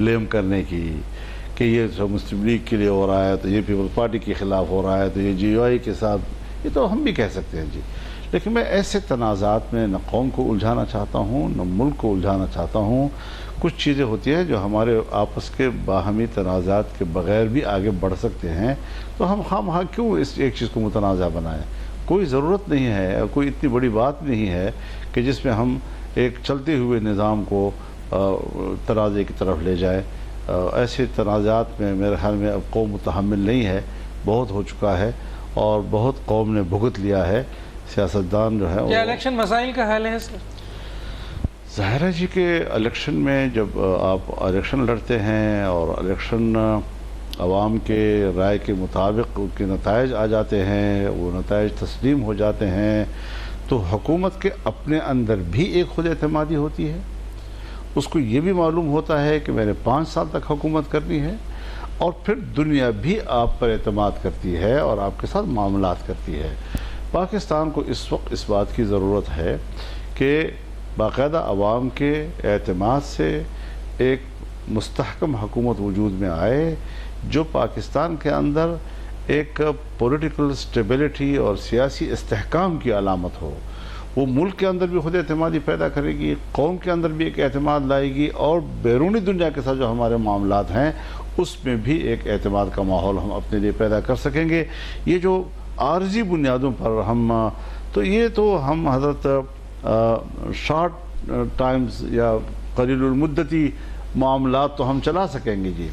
Blame کرنے کی کہ یہ سب مسلم لیگ کے لیے ہو رہا ہے تو یہ پیپلز پارٹی کے خلاف ہو رہا ہے تو یہ جی او آئی کے ساتھ، یہ تو ہم بھی کہہ سکتے ہیں جی، لیکن میں ایسے تنازعات میں نہ قوم کو الجھانا چاہتا ہوں نہ ملک کو الجھانا چاہتا ہوں۔ کچھ چیزیں ہوتی ہیں جو ہمارے آپس کے باہمی تنازعات کے بغیر بھی آگے بڑھ سکتے ہیں، تو ہم خام خواہ کیوں اس ایک چیز کو متنازع بنائیں؟ کوئی ضرورت نہیں ہے اور کوئی اتنی بڑی بات نہیں ہے کہ جس میں ہم ایک چلتے ہوئے نظام کو تنازع کی طرف لے جائے۔ ایسے تنازعات میں میرے خیال میں اب قوم متحمل نہیں ہے، بہت ہو چکا ہے اور بہت قوم نے بھگت لیا ہے۔ سیاستدان جو ہے کیا الیکشن مسائل کا حل ہے سر؟ ظاہر ہے جی کہ الیکشن میں جب آپ الیکشن لڑتے ہیں اور الیکشن عوام کے رائے کے مطابق ان کے نتائج آ جاتے ہیں، وہ نتائج تسلیم ہو جاتے ہیں، تو حکومت کے اپنے اندر بھی ایک خود اعتمادی ہوتی ہے۔ اس کو یہ بھی معلوم ہوتا ہے کہ میں نے 5 سال تک حکومت کرنی ہے، اور پھر دنیا بھی آپ پر اعتماد کرتی ہے اور آپ کے ساتھ معاملات کرتی ہے۔ پاکستان کو اس وقت اس بات کی ضرورت ہے کہ باقاعدہ عوام کے اعتماد سے ایک مستحکم حکومت وجود میں آئے جو پاکستان کے اندر ایک پولیٹیکل سٹیبلٹی اور سیاسی استحکام کی علامت ہو۔ وہ ملک کے اندر بھی خود اعتمادی پیدا کرے گی، قوم کے اندر بھی ایک اعتماد لائے گی، اور بیرونی دنیا کے ساتھ جو ہمارے معاملات ہیں اس میں بھی ایک اعتماد کا ماحول ہم اپنے لیے پیدا کر سکیں گے۔ یہ جو عارضی بنیادوں پر ہم تو یہ تو ہم حضرت شارٹ ٹائمز یا قلیل المدتی معاملات تو ہم چلا سکیں گے جی،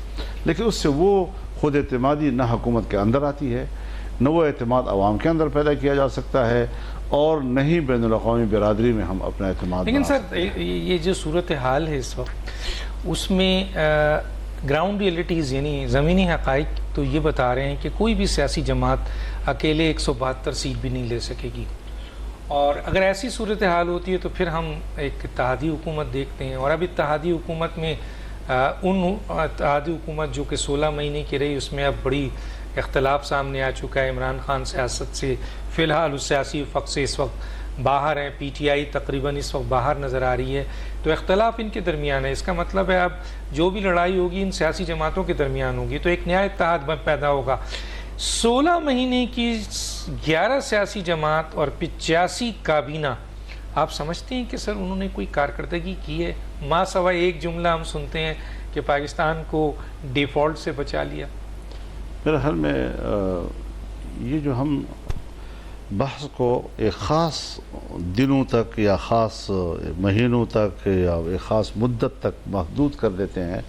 لیکن اس سے وہ خود اعتمادی نہ حکومت کے اندر آتی ہے، نہ وہ اعتماد عوام کے اندر پیدا کیا جا سکتا ہے، اور نہ ہی بین الاقوامی برادری میں ہم اپنا اعتماد لیکن بنا سر یہ جو صورتحال ہے اس وقت، اس میں گراؤنڈ ریئلٹیز یعنی زمینی حقائق تو یہ بتا رہے ہیں کہ کوئی بھی سیاسی جماعت اکیلے 172 سیٹ بھی نہیں لے سکے گی، اور اگر ایسی صورتحال ہوتی ہے تو پھر ہم ایک اتحادی حکومت دیکھتے ہیں، اور اب اتحادی حکومت میں اتحادی حکومت جو کہ 16 مہینے کی رہی، اس میں اب بڑی اختلاف سامنے آ چکا ہے۔ عمران خان سیاست سے فی الحال اس سیاسی افق سے اس وقت باہر ہیں، پی ٹی آئی تقریباً اس وقت باہر نظر آ رہی ہے، تو اختلاف ان کے درمیان ہے۔ اس کا مطلب ہے اب جو بھی لڑائی ہوگی ان سیاسی جماعتوں کے درمیان ہوگی، تو ایک نیا اتحاد پیدا ہوگا۔ 16 مہینے کی 11 سیاسی جماعت اور 85 کابینہ، آپ سمجھتے ہیں کہ سر انہوں نے کوئی کارکردگی کی ہے؟ ماں سوائے ایک جملہ ہم سنتے ہیں کہ پاکستان کو ڈیفالٹ سے بچا لیا۔ میرے خیال میں یہ جو ہم بحث کو ایک خاص دنوں تک یا خاص مہینوں تک یا ایک خاص مدت تک محدود کر دیتے ہیں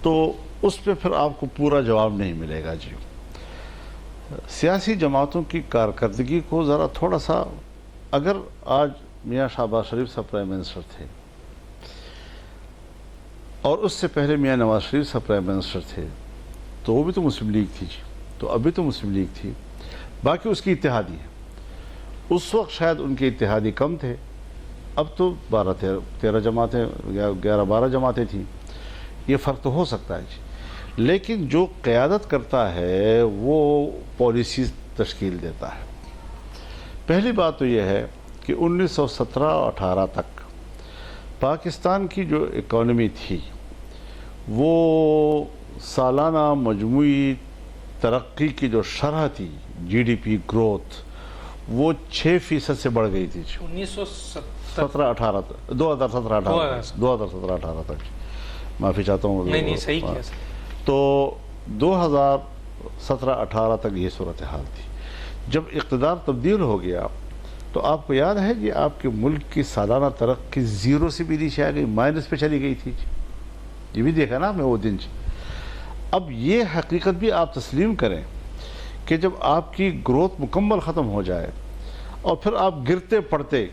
تو اس پہ پھر آپ کو پورا جواب نہیں ملے گا جی۔ سیاسی جماعتوں کی کارکردگی کو ذرا تھوڑا سا، اگر آج میاں شہباز شریف صاحب پرائم منسٹر تھے اور اس سے پہلے میاں نواز شریف صاحب پرائم منسٹر تھے تو وہ بھی تو مسلم لیگ تھی جی، تو ابھی تو مسلم لیگ تھی، باقی اس کی اتحادی ہے۔ اس وقت شاید ان کے اتحادی کم تھے، اب تو 12-13 جماعتیں یا 11-12 جماعتیں تھیں، یہ فرق تو ہو سکتا ہے جی، لیکن جو قیادت کرتا ہے وہ پالیسیز تشکیل دیتا ہے۔ پہلی بات تو یہ ہے کہ 1917-18 تک پاکستان کی جو اکانومی تھی وہ سالانہ مجموعی ترقی کی جو شرح تھی، جی ڈی پی گروتھ، وہ 6% سے بڑھ گئی تھی 2017-18 تک۔ معافی چاہتا ہوں، نہیں صحیح کیا۔ تو 2017-18 تک یہ صورتحال تھی۔ جب اقتدار تبدیل ہو گیا تو آپ کو یاد ہے کہ آپ کے ملک کی سالانہ ترقی 0 سے بھی نیچے آ گئی، مائنس پہ چلی گئی تھی، یہ بھی دیکھا نا میں وہ دن۔ اب یہ حقیقت بھی آپ تسلیم کریں کہ جب آپ کی گروتھ مکمل ختم ہو جائے اور پھر آپ گرتے پڑتے،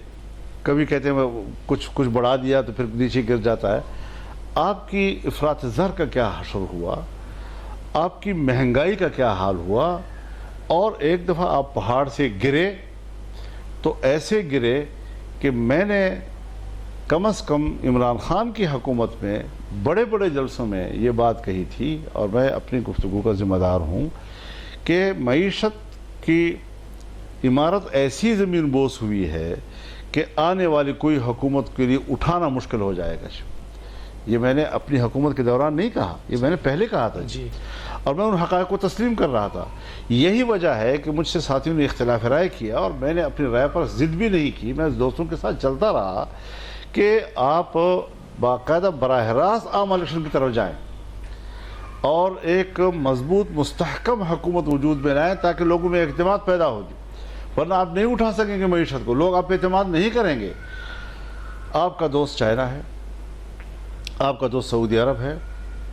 کبھی کہتے ہیں کچھ بڑھا دیا تو پھر نیچے گر جاتا ہے، آپ کی افراط زر کا کیا حشر ہوا، آپ کی مہنگائی کا کیا حال ہوا، اور ایک دفعہ آپ پہاڑ سے گرے تو ایسے گرے کہ میں نے کم از کم عمران خان کی حکومت میں بڑے بڑے جلسوں میں یہ بات کہی تھی، اور میں اپنی گفتگو کا ذمہ دار ہوں، کہ معیشت کی عمارت ایسی زمین بوس ہوئی ہے کہ آنے والی کوئی حکومت کے لیے اٹھانا مشکل ہو جائے گا۔ یہ میں نے اپنی حکومت کے دوران نہیں کہا، یہ میں نے پہلے کہا تھا جی اور میں ان حقائق کو تسلیم کر رہا تھا. یہی وجہ ہے کہ مجھ سے ساتھیوں نے اختلاف رائے کیا اور میں نے اپنی رائے پر ضد بھی نہیں کی. میں دوستوں کے ساتھ چلتا رہا کہ آپ باقاعدہ براہ راست عام الیکشن کی طرف جائیں اور ایک مضبوط مستحکم حکومت وجود میں لائیں تاکہ لوگوں میں اعتماد پیدا ہو جائے. ورنہ آپ نہیں اٹھا سکیں گے معیشت کو، لوگ آپ پہ اعتماد نہیں کریں گے. آپ کا دوست چائنا ہے، آپ کا دوست سعودی عرب ہے،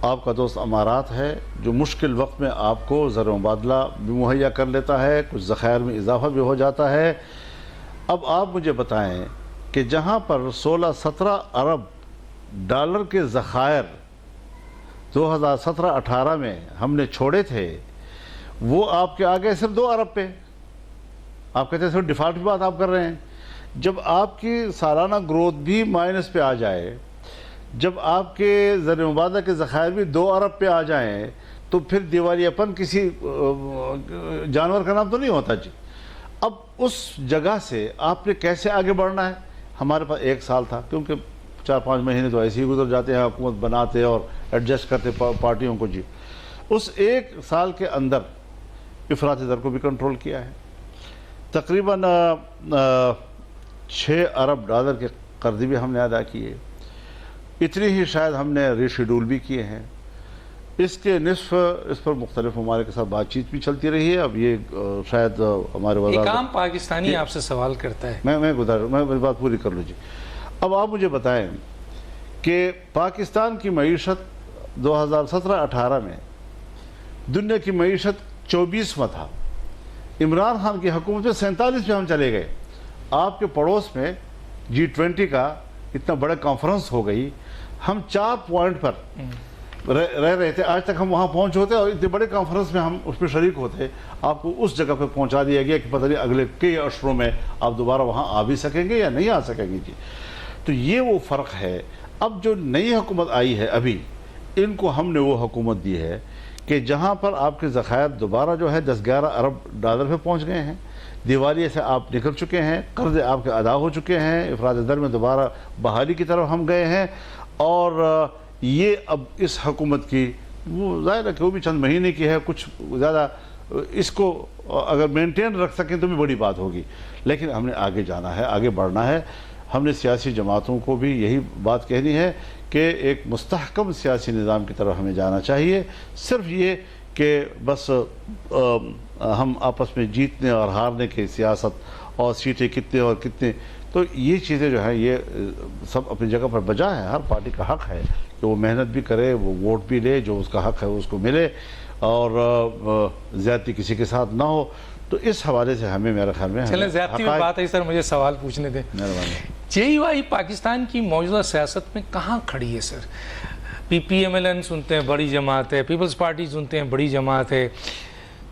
آپ کا دوست امارات ہے، جو مشکل وقت میں آپ کو زر مبادلہ بھی مہیا کر لیتا ہے، کچھ ذخائر میں اضافہ بھی ہو جاتا ہے. اب آپ مجھے بتائیں کہ جہاں پر 16-17 ارب ڈالر کے ذخائر 2017-18 میں ہم نے چھوڑے تھے، وہ آپ کے آگے صرف 2 ارب پہ. آپ کہتے ہیں صرف ڈیفالٹ کی بات آپ کر رہے ہیں. جب آپ کی سالانہ گروتھ بھی مائنس پہ آ جائے، جب آپ کے زر مبادلہ کے ذخائر بھی 2 ارب پہ آ جائیں، تو پھر دیوالیاپن کسی جانور کا نام تو نہیں ہوتا جی. اب اس جگہ سے آپ نے کیسے آگے بڑھنا ہے؟ ہمارے پاس 1 سال تھا، کیونکہ 4-5 مہینے تو ایسے ہی گزر جاتے ہیں حکومت بناتے اور ایڈجسٹ کرتے پارٹیوں کو جی. اس 1 سال کے اندر افراطی در کو بھی کنٹرول کیا ہے. تقریباً 6 ارب ڈالر کے قرضے بھی ہم نے ادا کیے. اتنی ہی شاید ہم نے ری شیڈول بھی کیے ہیں. اس کے نصف اس پر مختلف ممالک کے ساتھ بات چیت بھی چلتی رہی ہے. اب یہ شاید ہمارے ایک عام پاکستانی آپ سے سوال کرتا ہے. میں میری بات پوری کر لوں جی. اب آپ مجھے بتائیں کہ پاکستان کی معیشت 2017-18 میں دنیا کی معیشت 24واں تھا. عمران خان کی حکومت میں 47 پہ ہم چلے گئے. آپ کے پڑوس میں G20 کا اتنا بڑا کانفرنس ہو گئی، ہم 4 پوائنٹ پر رہ رہے تھے. آج تک ہم وہاں پہنچ ہوتے اور اتنے بڑے کانفرنس میں ہم اس میں شریک ہوتے. آپ کو اس جگہ پہ پہنچا دیا گیا کہ پتہ نہیں اگلے کئی اشروں میں آپ دوبارہ وہاں آ بھی سکیں گے یا نہیں آ سکیں گے جی. تو یہ وہ فرق ہے. اب جو نئی حکومت آئی ہے ابھی، ان کو ہم نے وہ حکومت دی ہے کہ جہاں پر آپ کے ذخائر دوبارہ جو ہے 10-11 ارب ڈالر پہ پہنچ گئے ہیں، دیوالیے سے آپ نکل چکے ہیں، قرضے آپ کے ادا ہو چکے ہیں، افراط در میں دوبارہ بحالی کی طرف ہم گئے ہیں. اور یہ اب اس حکومت کی وہ ظاہر ہے کہ وہ بھی چند مہینے کی ہے، کچھ زیادہ اس کو اگر مینٹین رکھ سکیں تو بھی بڑی بات ہوگی. لیکن ہم نے آگے جانا ہے، آگے بڑھنا ہے. ہم نے سیاسی جماعتوں کو بھی یہی بات کہنی ہے کہ ایک مستحکم سیاسی نظام کی طرف ہمیں جانا چاہیے. صرف یہ کہ بس ہم آپس میں جیتنے اور ہارنے کی سیاست اور سیٹیں کتنے اور کتنے، تو یہ چیزیں جو ہیں یہ سب اپنی جگہ پر بجا ہے. ہر پارٹی کا حق ہے کہ وہ محنت بھی کرے، وہ ووٹ بھی لے، جو اس کا حق ہے وہ اس کو ملے اور زیادتی کسی کے ساتھ نہ ہو. تو اس حوالے سے ہمیں میرے خیال میں چلیں زیادتی میں بات ہے سر، مجھے سوال پوچھنے دیں. JUI پاکستان کی موجودہ سیاست میں کہاں کھڑی ہے سر؟ PMLN سنتے ہیں بڑی جماعت ہے، پیپلز پارٹی سنتے ہیں بڑی جماعت ہے،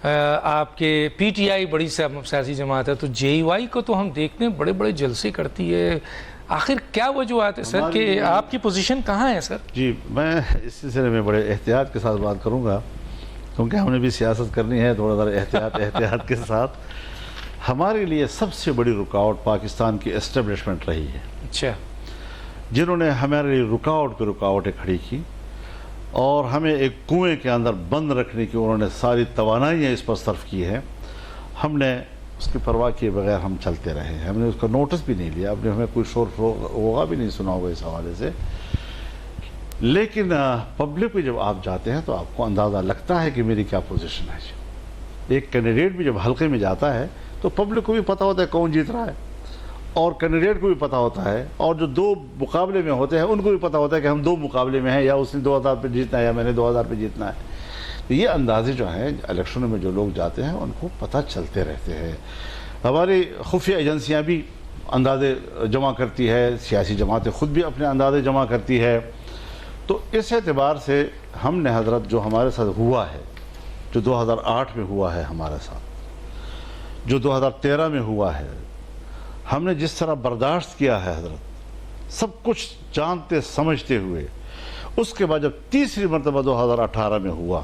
آپ کے PTI بڑی سیاسی جماعت ہے. تو JUI کو تو ہم دیکھتے ہیں بڑے بڑے جلسے کرتی ہے. آخر کیا وجوہات ہے سر کہ آپ کی پوزیشن کہاں ہے سر؟ جی میں اس سلسلے میں بڑے احتیاط کے ساتھ بات کروں گا، کیونکہ ہم نے بھی سیاست کرنی ہے تھوڑا ذرا احتیاط کے ساتھ. ہمارے لیے سب سے بڑی رکاوٹ پاکستان کی اسٹیبلشمنٹ رہی ہے. اچھا. جنہوں نے ہمارے لیے رکاوٹ پہ رکاوٹیں کھڑی کی اور ہمیں ایک کنویں کے اندر بند رکھنے کی انہوں نے ساری توانائیاں اس پر صرف کی ہیں. ہم نے اس کی پرواہ کیے بغیر ہم چلتے رہے. ہم نے اس کا نوٹس بھی نہیں لیا. آپ نے ہمیں کوئی شور ہوگا بھی نہیں سنا ہوگا اس حوالے سے. لیکن پبلک میں جب آپ جاتے ہیں تو آپ کو اندازہ لگتا ہے کہ میری کیا پوزیشن ہے. ایک کینڈیڈیٹ بھی جب حلقے میں جاتا ہے تو پبلک کو بھی پتہ ہوتا ہے کون جیت رہا ہے اور کینڈیڈیٹ کو بھی پتہ ہوتا ہے، اور جو 2 مقابلے میں ہوتے ہیں ان کو بھی پتہ ہوتا ہے کہ ہم 2 مقابلے میں ہیں، یا اس نے 2000 پہ جیتنا ہے یا میں نے 2000 پہ جیتنا ہے. تو یہ اندازے جو ہیں الیکشنوں میں جو لوگ جاتے ہیں ان کو پتہ چلتے رہتے ہیں. ہماری خفیہ ایجنسیاں بھی اندازے جمع کرتی ہے، سیاسی جماعتیں خود بھی اپنے اندازے جمع کرتی ہے. تو اس اعتبار سے ہم نے حضرت جو ہمارے ساتھ ہوا ہے، جو 2008 میں ہوا ہے ہمارے ساتھ، جو 2013 میں ہوا ہے، ہم نے جس طرح برداشت کیا ہے حضرت، سب کچھ جانتے سمجھتے ہوئے، اس کے بعد جب تیسری مرتبہ 2018 میں ہوا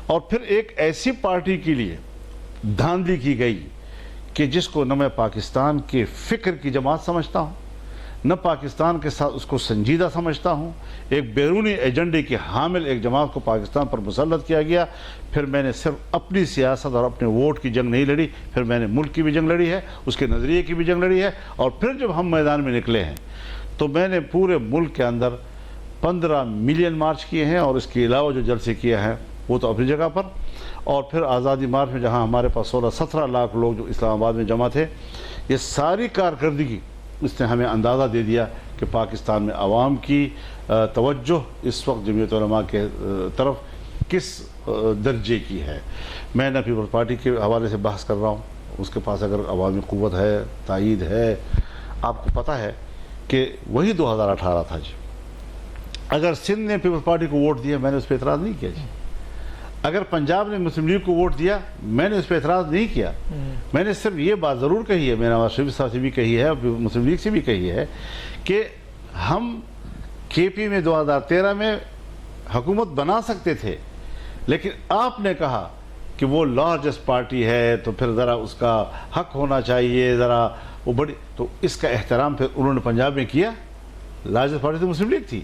اور پھر ایک ایسی پارٹی کے لیے دھاندلی کی گئی کہ جس کو نہ میں پاکستان کے فکر کی جماعت سمجھتا ہوں، نہ پاکستان کے ساتھ اس کو سنجیدہ سمجھتا ہوں. ایک بیرونی ایجنڈے کی حامل ایک جماعت کو پاکستان پر مسلط کیا گیا. پھر میں نے صرف اپنی سیاست اور اپنے ووٹ کی جنگ نہیں لڑی, پھر میں نے ملک کی بھی جنگ لڑی ہے, اس کے نظریے کی بھی جنگ لڑی ہے. اور پھر جب ہم میدان میں نکلے ہیں تو میں نے پورے ملک کے اندر 15 ملین مارچ کیے ہیں, اور اس کے علاوہ جو جلسے کیا ہے وہ تو اپنی جگہ پر. اور پھر آزادی مارچ میں جہاں ہمارے پاس 16-17 لاکھ لوگ جو اسلام آباد میں جمع تھے, یہ ساری کارکردگی اس نے ہمیں اندازہ دے دیا کہ پاکستان میں عوام کی توجہ اس وقت جمعیت علماء کے طرف کس درجے کی ہے. میں نہ پیپلز پارٹی کے حوالے سے بحث کر رہا ہوں, اس کے پاس اگر عوامی قوت ہے, تائید ہے. آپ کو پتہ ہے کہ وہی 2018 تھا جی. اگر سندھ نے پیپلز پارٹی کو ووٹ دیا, میں نے اس پہ اعتراض نہیں کیا جی. اگر پنجاب نے مسلم لیگ کو ووٹ دیا, میں نے اس پہ اعتراض نہیں کیا. میں نے صرف یہ بات ضرور کہی ہے, میں نواز شریف صاحب سے بھی کہی ہے, مسلم لیگ سے بھی کہی ہے, کہ ہم کے پی میں 2013 میں حکومت بنا سکتے تھے, لیکن آپ نے کہا کہ وہ لارجسٹ پارٹی ہے تو پھر ذرا اس کا حق ہونا چاہیے, ذرا وہ بڑی, تو اس کا احترام پھر انہوں نے پنجاب میں کیا. لارجسٹ پارٹی تو مسلم لیگ تھی,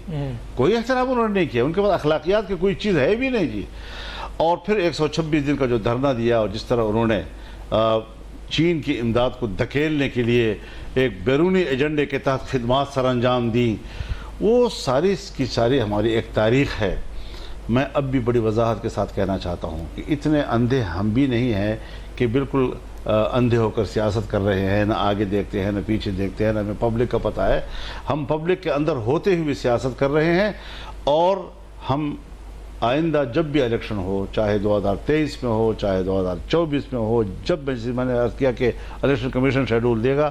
کوئی احترام انہوں نے نہیں کیا. ان کے پاس اخلاقیات کی کوئی چیز ہے بھی نہیں جی. اور پھر 126 دن کا جو دھرنا دیا, اور جس طرح انہوں نے چین کی امداد کو دھکیلنے کے لیے ایک بیرونی ایجنڈے کے تحت خدمات سر انجام دیں, وہ ساری کی ساری ہماری ایک تاریخ ہے. میں اب بھی بڑی وضاحت کے ساتھ کہنا چاہتا ہوں کہ اتنے اندھے ہم بھی نہیں ہیں کہ بالکل اندھے ہو کر سیاست کر رہے ہیں, نہ آگے دیکھتے ہیں, نہ پیچھے دیکھتے ہیں, نہ ہمیں پبلک کا پتہ ہے. ہم پبلک کے اندر ہوتے ہوئے سیاست کر رہے ہیں, اور ہم آئندہ جب بھی الیکشن ہو, چاہے 2023 میں ہو, چاہے 2024 میں ہو, جب میں نے عرض کیا کہ الیکشن کمیشن شیڈول دے گا,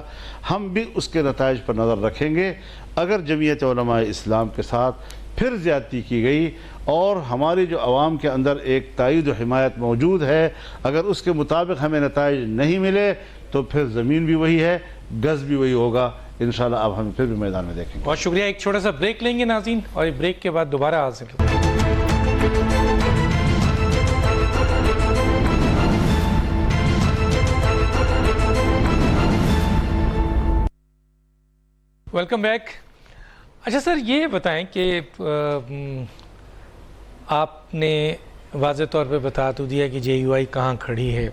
ہم بھی اس کے نتائج پر نظر رکھیں گے. اگر جمعیت علماء اسلام کے ساتھ پھر زیادتی کی گئی اور ہماری جو عوام کے اندر ایک تائید و حمایت موجود ہے, اگر اس کے مطابق ہمیں نتائج نہیں ملے, تو پھر زمین بھی وہی ہے, گز بھی وہی ہوگا. انشاءاللہ اب ہم پھر بھی میدان میں دیکھیں گے. بہت شکریہ. ایک چھوٹا سا بریک لیں گے ناظرین, اور بریک کے بعد دوبارہ حاضر ہوتے ہیں. Welcome back. اچھا سر, یہ بتائیں کہ آپ نے واضح طور پہ بتا تو دیا کہ جے یو آئی کہاں کھڑی ہے.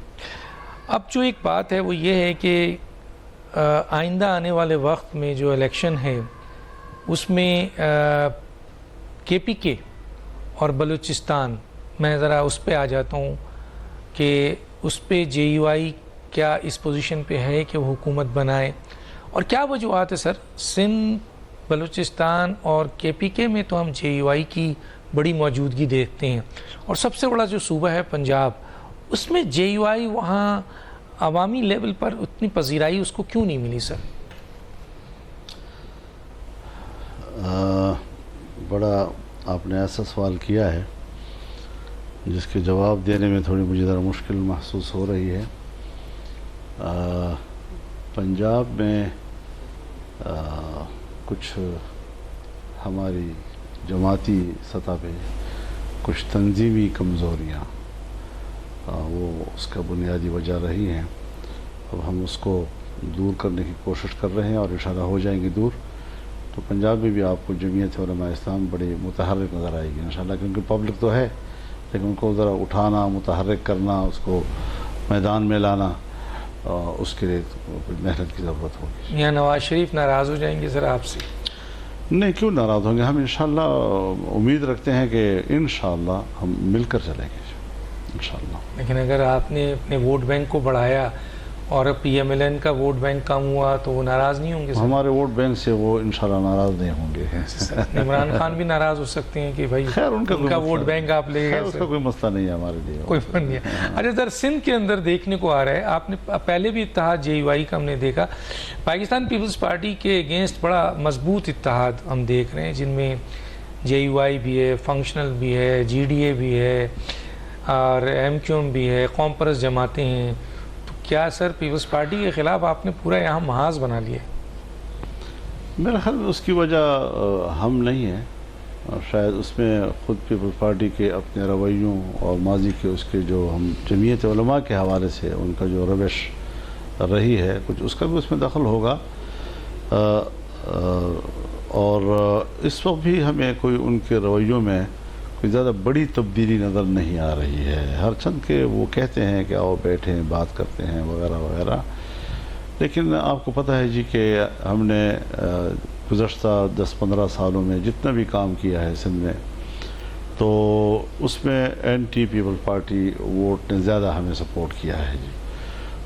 اب جو ایک بات ہے وہ یہ ہے کہ آئندہ آنے والے وقت میں جو الیکشن ہے اس میں کے پی کے اور بلوچستان, میں ذرا اس پہ آ جاتا ہوں کہ اس پہ جے یو آئی کیا اس پوزیشن پہ ہے کہ وہ حکومت بنائے, اور کیا وجوہات ہے سر؟ سندھ, بلوچستان اور کے پی کے میں تو ہم جے یو آئی کی بڑی موجودگی دیکھتے ہیں, اور سب سے بڑا جو صوبہ ہے پنجاب, اس میں جے یو آئی وہاں عوامی لیول پر اتنی پذیرائی اس کو کیوں نہیں ملی سر؟ بڑا آپ نے ایسا سوال کیا ہے جس کے جواب دینے میں تھوڑی مجھے ذرا مشکل محسوس ہو رہی ہے. پنجاب میں کچھ ہماری جماعتی سطح پہ کچھ تنظیمی کمزوریاں وہ اس کا بنیادی وجہ رہی ہیں. اب ہم اس کو دور کرنے کی کوشش کر رہے ہیں اور انشاءاللہ ہو جائیں گی دور. تو پنجاب میں بھی آپ کو جمعیت علماء اسلام بڑی متحرک نظر آئے گی انشاءاللہ, کیونکہ پبلک تو ہے, لیکن ان کو ذرا اٹھانا, متحرک کرنا, اس کو میدان میں لانا, اس کے لیے محنت کی ضرورت ہوگی. یہاں نواز شریف ناراض ہو جائیں گے سر آپ سے؟ نہیں, کیوں ناراض ہوں گے. ہم انشاءاللہ امید رکھتے ہیں کہ انشاءاللہ ہم مل کر چلیں گے انشاءاللہ. لیکن اگر آپ نے اپنے ووٹ بینک کو بڑھایا اور پی ایم ایل این کا ووٹ بینک کم ہوا تو وہ ناراض نہیں ہوں گے سر؟ ہمارے ووٹ بینک سے وہ انشاءاللہ ناراض نہیں ہوں گے. عمران خان بھی ناراض ہو سکتے ہیں کہ بھائی خیر ان کا ووٹ بینک آپ لے گئے. اس کا کوئی مسئلہ نہیں ہے ہمارے لیے, کوئی فرق نہیں ہے. اچھا سر, سندھ کے اندر دیکھنے کو آ رہا ہے, آپ نے پہلے بھی اتحاد جے یو آئی کا ہم نے دیکھا, پاکستان پیپلز پارٹی کے اگینسٹ بڑا مضبوط اتحاد ہم دیکھ رہے ہیں, جن میں جے یو آئی بھی ہے, فنکشنل بھی ہے, جی ڈی اے بھی ہے, اور ایم کیو ایم بھی ہے, قوم پرست جماعتیں ہیں. تو کیا سر پیپلز پارٹی کے خلاف آپ نے پورا یہاں محاذ بنا لیا؟ میرا خیال میں اس کی وجہ ہم نہیں ہیں, اور شاید اس میں خود پیپلز پارٹی کے اپنے رویوں اور ماضی کے اس کے جو ہم جمعیت علماء کے حوالے سے ان کا جو روش رہی ہے کچھ, اس کا بھی اس میں دخل ہوگا. اور اس وقت بھی ہمیں کوئی ان کے رویوں میں کوئی زیادہ بڑی تبدیلی نظر نہیں آ رہی ہے. ہر چند کے وہ کہتے ہیں کہ آؤ بیٹھیں بات کرتے ہیں وغیرہ وغیرہ، لیکن آپ کو پتہ ہے جی کہ ہم نے گزشتہ 10-15 سالوں میں جتنا بھی کام کیا ہے سندھ میں، تو اس میں اینٹی پیپل پارٹی ووٹ نے زیادہ ہمیں سپورٹ کیا ہے جی.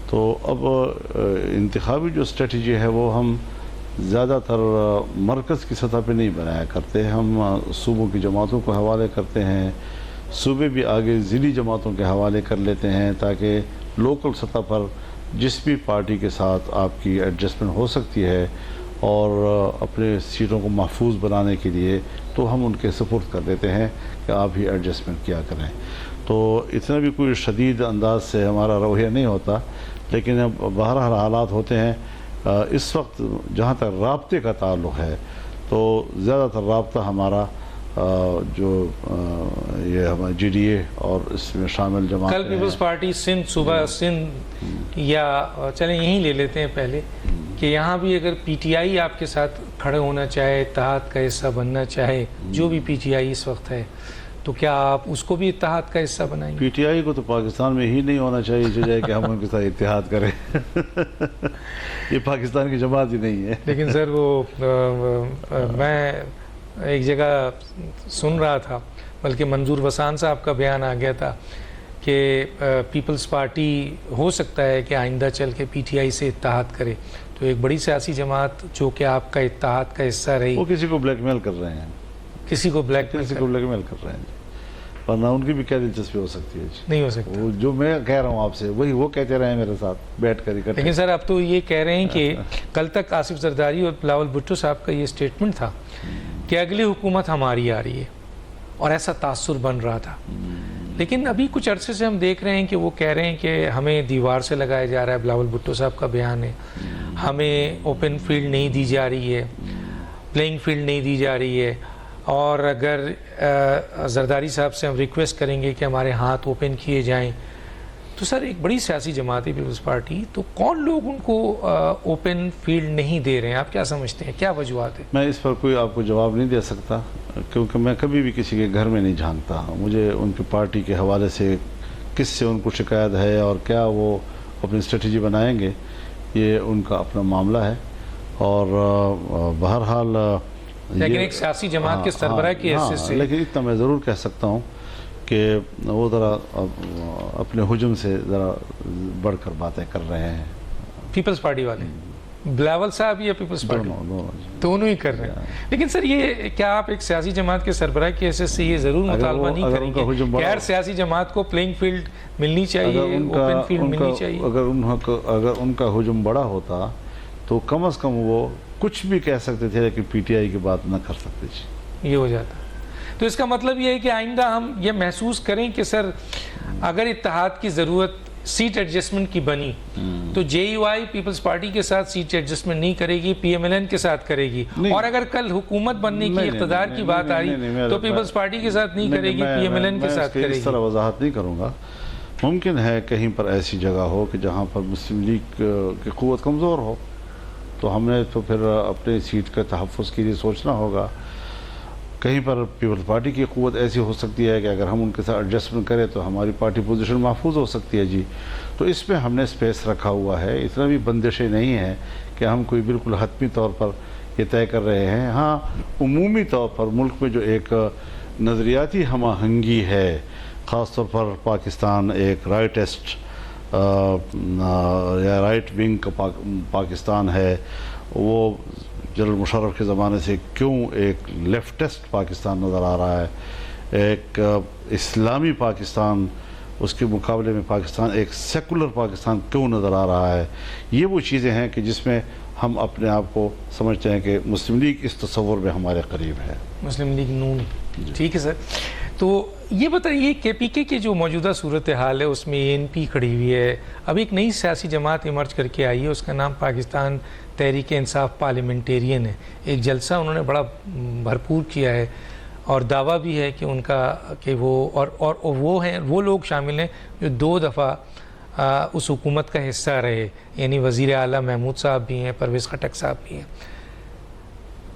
تو اب انتخابی جو اسٹریٹجی ہے وہ ہم زیادہ تر مرکز کی سطح پہ نہیں بنایا کرتے، ہم صوبوں کی جماعتوں کو حوالے کرتے ہیں، صوبے بھی آگے ضلعی جماعتوں کے حوالے کر لیتے ہیں تاکہ لوکل سطح پر جس بھی پارٹی کے ساتھ آپ کی ایڈجسٹمنٹ ہو سکتی ہے اور اپنے سیٹوں کو محفوظ بنانے کے لیے تو ہم ان کے سپورٹ کر دیتے ہیں کہ آپ ہی ایڈجسٹمنٹ کیا کریں. تو اتنا بھی کوئی شدید انداز سے ہمارا رویہ نہیں ہوتا، لیکن اب بہرحال حالات ہوتے ہیں. اس وقت جہاں تک رابطے کا تعلق ہے تو زیادہ تر رابطہ ہمارا جو یہ ہمارا جی ڈی اے اور اس میں شامل جماعت کل پیپلز پارٹی سندھ صوبہ سندھ، یا چلیں یہیں لے لیتے ہیں پہلے کہ یہاں بھی اگر پی ٹی آئی آپ کے ساتھ کھڑے ہونا چاہے، اتحاد کا حصہ بننا چاہے، جو بھی پی ٹی آئی اس وقت ہے، تو کیا آپ اس کو بھی اتحاد کا حصہ بنائیں گے؟ پی ٹی آئی کو تو پاکستان میں ہی نہیں ہونا چاہیے جو جائے کہ ہم ان کے ساتھ اتحاد کریں. یہ پاکستان کی جماعت ہی نہیں ہے. لیکن سر وہ میں ایک جگہ سن رہا تھا، بلکہ منظور وسان صاحب کا بیان آ گیا تھا کہ پیپلز پارٹی ہو سکتا ہے کہ آئندہ چل کے پی ٹی آئی سے اتحاد کرے. تو ایک بڑی سیاسی جماعت جو کہ آپ کا اتحاد کا حصہ رہی، وہ کسی کو بلیک میل کر رہے ہیں، کسی کو بلیک میل کر رہے ہیں، ورنہ ان کی بھی کیا دلچسپی ہو سکتی ہے؟ نہیں ہو سکتا. وہ جو میں کہہ رہا ہوں آپ سے وہی وہ کہتے رہے میرے ساتھ بیٹھ کر. لیکن سر اب تو یہ کہہ رہے ہیں کہ کل تک آصف زرداری اور بلاول بھٹو صاحب کا یہ سٹیٹمنٹ تھا کہ اگلی حکومت ہماری آ رہی ہے، اور ایسا تاثر بن رہا تھا. لیکن ابھی کچھ عرصے سے ہم دیکھ رہے ہیں کہ وہ کہہ رہے ہیں کہ ہمیں دیوار سے لگایا جا رہا ہے. بلاول بھٹو صاحب کا بیان ہے، ہمیں اوپن فیلڈ نہیں دی جا رہی ہے، پلینگ فیلڈ نہیں دی جا رہی ہے، اور اگر زرداری صاحب سے ہم ریکویسٹ کریں گے کہ ہمارے ہاتھ اوپن کیے جائیں. تو سر ایک بڑی سیاسی جماعت ہے پیپلز پارٹی، تو کون لوگ ان کو اوپن فیلڈ نہیں دے رہے ہیں؟ آپ کیا سمجھتے ہیں، کیا وجوہات ہیں؟ میں اس پر کوئی آپ کو جواب نہیں دے سکتا، کیونکہ میں کبھی بھی کسی کے گھر میں نہیں جھانکتا. مجھے ان کی پارٹی کے حوالے سے کس سے ان کو شکایت ہے اور کیا وہ اپنی اسٹریٹجی بنائیں گے، یہ ان کا اپنا معاملہ ہے. اور بہرحال لیکن ایک سیاسی جماعت کے سربراہ کی حیثیت سے، لیکن اتنا میں ضرور کہہ سکتا ہوں کہ وہ ذرا اپنے ہجوم سے ذرا بڑھ کر باتیں کر رہے ہیں. پیپلز پارٹی والے بلاول صاحب یا پیپلز پارٹی دونوں ہی کر رہے ہیں. لیکن سر یہ کیا آپ ایک سیاسی جماعت کے سربراہ کی حیثیت سے یہ ضرور مطالبہ نہیں کریں گے کہ ہر سیاسی جماعت کو پلینگ فیلڈ ملنی چاہیے، اوپن فیلڈ ملنی چاہیے؟ اگر ان کا ہجوم بڑا ہوتا تو کم از کم وہ کچھ بھی کہہ سکتے تھے لیکن پی ٹی آئی کی بات نہ کر سکتے تھے. یہ ہو جاتا. تو اس کا مطلب یہ ہے کہ آئندہ ہم یہ محسوس کریں کہ سر اگر اتحاد کی ضرورت سیٹ ایڈجسٹمنٹ کی بنی تو جے یو آئی پیپلز پارٹی کے ساتھ سیٹ ایڈجسٹمنٹ نہیں کرے گی، پی ایم ایل این کے ساتھ کرے گی. اور اگر کل حکومت بننے کی اقتدار کی بات آ رہی تو پیپلز پارٹی کے ساتھ نہیں کرے گی، پی ایم ایل این کے ساتھ کرے گی. اس طرح وضاحت نہیں کروں گا. ممکن ہے کہیں پر ایسی جگہ ہو کہ جہاں پر مسلم لیگ کی قوت کمزور ہو، تو ہم نے تو پھر اپنے سیٹ کے تحفظ کے لیے سوچنا ہوگا. کہیں پر پیپلز پارٹی کی قوت ایسی ہو سکتی ہے کہ اگر ہم ان کے ساتھ ایڈجسٹمنٹ کریں تو ہماری پارٹی پوزیشن محفوظ ہو سکتی ہے جی. تو اس میں ہم نے اسپیس رکھا ہوا ہے، اتنا بھی بندشیں نہیں ہیں کہ ہم کوئی بالکل حتمی طور پر یہ طے کر رہے ہیں. ہاں عمومی طور پر ملک میں جو ایک نظریاتی ہم آہنگی ہے، خاص طور پر پاکستان ایک رائٹسٹ یا رائٹ ونگ کا پاکستان ہے، وہ جنرل مشرف کے زمانے سے کیوں ایک لیفٹسٹ پاکستان نظر آ رہا ہے، ایک اسلامی پاکستان، اس کے مقابلے میں پاکستان ایک سیکولر پاکستان کیوں نظر آ رہا ہے. یہ وہ چیزیں ہیں کہ جس میں ہم اپنے آپ کو سمجھتے ہیں کہ مسلم لیگ اس تصور میں ہمارے قریب ہے. مسلم لیگ نون. ٹھیک ہے سر. تو یہ بتائیے کے پی کے جو موجودہ صورتحال ہے اس میں اے این پی کھڑی ہوئی ہے، اب ایک نئی سیاسی جماعت ایمرج کر کے آئی ہے، اس کا نام پاکستان تحریک انصاف پارلیمنٹیرین ہے. ایک جلسہ انہوں نے بڑا بھرپور کیا ہے اور دعویٰ بھی ہے کہ ان کا کہ وہ اور وہ ہیں، وہ لوگ شامل ہیں جو 2 دفعہ اس حکومت کا حصہ رہے، یعنی وزیر اعلیٰ محمود صاحب بھی ہیں، پرویز خٹک صاحب بھی ہیں.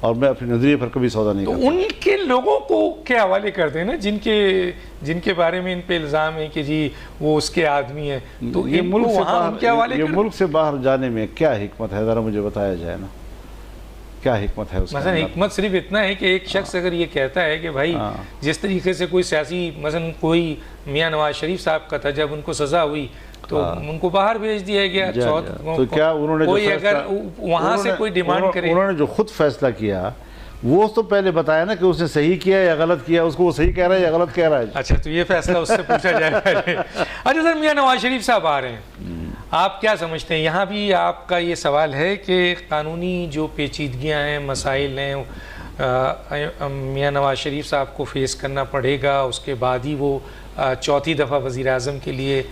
اور میں اپنے نظریے پر کبھی سودا نہیں تو کرتا. ان کے لوگوں کو کے حوالے کر دیں نا جن کے بارے میں ان پہ الزام ہے کہ جی وہ اس کے آدمی ہیں, تو یہ ان کو وہاں ان کے حوالے یہ کر ملک سے باہر جانے میں کیا حکمت ہے, ذرا مجھے بتایا جائے نا, کیا حکمت ہے اس مثلا حکمت صرف اتنا ہے کہ ایک شخص اگر یہ کہتا ہے کہ بھائی جس طریقے سے کوئی سیاسی مثلا کوئی میاں نواز شریف صاحب کا تھا, جب ان کو سزا ہوئی تو ان کو باہر بھیج دیا گیا. تو کیا انہوں نے کوئی اگر وہاں سے کوئی ڈیمانڈ کرے, انہوں نے جو خود فیصلہ کیا وہ تو پہلے بتایا نا کہ اس نے صحیح کیا یا غلط کیا, اس کو وہ صحیح کہہ رہا ہے یا غلط کہہ رہا ہے. اچھا تو یہ فیصلہ اس سے پوچھا جائے پہلے. اچھا سر, میاں نواز شریف صاحب آ رہے ہیں, آپ کیا سمجھتے ہیں, یہاں بھی آپ کا یہ سوال ہے کہ قانونی جو پیچیدگیاں ہیں, مسائل ہیں, میاں نواز شریف صاحب کو فیس کرنا پڑے گا, اس کے بعد ہی وہ چوتھی دفعہ وزیر اعظم کے لیے.